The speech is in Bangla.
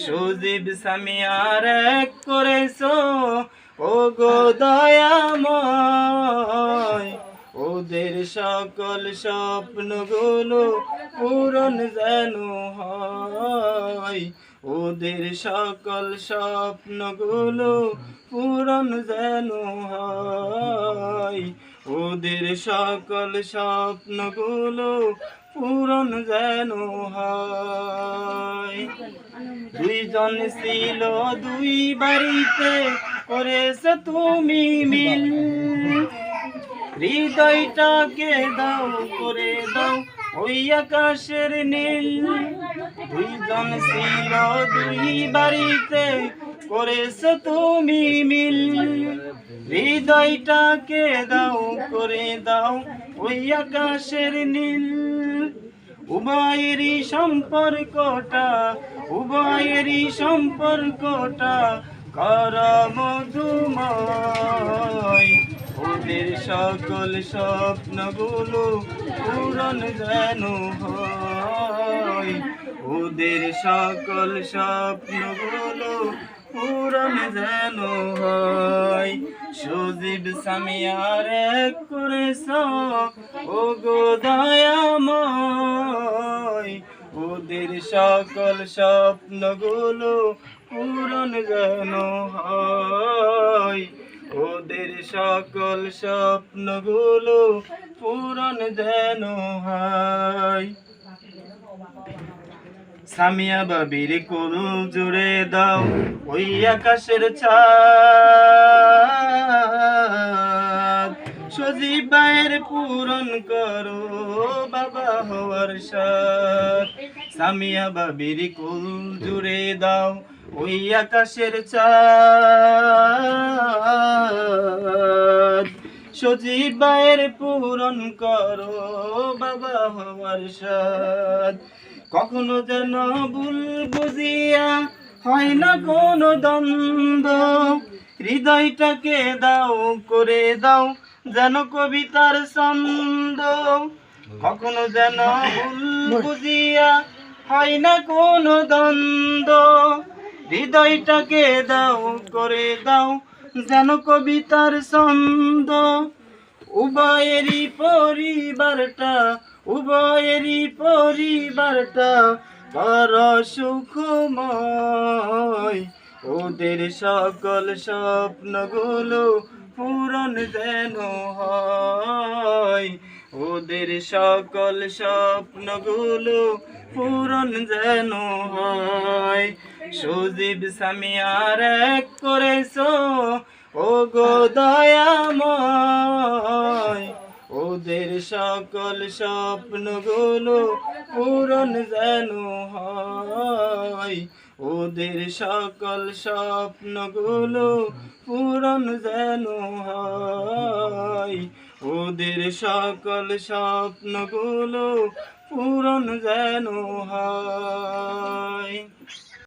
সজীব সামিয়ার এক করেছো ও গো দয়াময়, ওদের সকল স্বপ্নগুলো পূরণ যেন হয়, ওদের সকল স্বপ্নগুলো পূরণ যেন হয়, ওদের সকল স্বপ্নগুলো পূরণ যেন হয়। দুইজন ছিল দুই বাড়িতে, করেছো তুমি মিল, হৃদয়টাকে দাও করে দাও ওই আকাশের নীল। দুইজন ছিল দুই বাড়িতে, করেছো তুমি মিল, হৃদয়টাকে দাও করে দাও ওই আকাশের নীল। উভয়েরই সম্পর্কটা, উভয়েরই সম্পর্কটা কর মধুময়, ওদের সকল স্বপ্নগুলো পূরণ যেন হয়, ওদের সকল স্বপ্নগুলো পূরণ যেন হয়। সজীব সামিয়ার এক করেছো ও গো দয়াময়, ওদের সকল স্বপ্নগুলো পূরণ যেন হয়, ওদের সকল স্বপ্নগুলো পূরণ যেন হয়। সামিয়া বাবির কোল জুড়ে দাও ওই আকাশের ছাদ, সজীব ভাইয়ের পূরণ করো বাবা হওয়ার সাথ। সামিয়া বাবির কোল জুড়ে দাও ওই আকাশের চাঁদ, সজীব ভাইয়ের পূরণ করো বাবা হওয়ার সাথ। কখনো যেন ভুল বুঝিয়া হয় না কোনো দ্বন্দ্ব, হৃদয়টাকে দাও করে দাও যেন কবিতার ছন্দ। কখনো যেন ভুল বুঝিয়া হয় না কোনো দ্বন্দ্ব, হৃদয়টাকে দাও করে দাও যেন কবিতার ছন্দ। উভয়েরই পরিবারটা, উভয়েরই পরিবারটা কর সুখময়, ওদের সকল স্বপ্নগুলো পূরণ যেন হয়, ওদের সকল স্বপ্নগুলো পূরণ যেন হয়। সজীব সামিয়ার এক করেছো ও গো দয়াময়, ওদের সকল স্বপ্নগুলো পূরণ যেন হয়, ওদের সকল স্বপ্নগুলো পূরণ যেন হয়, ওদের সকল স্বপ্নগুলো পূরণ যেন হয়।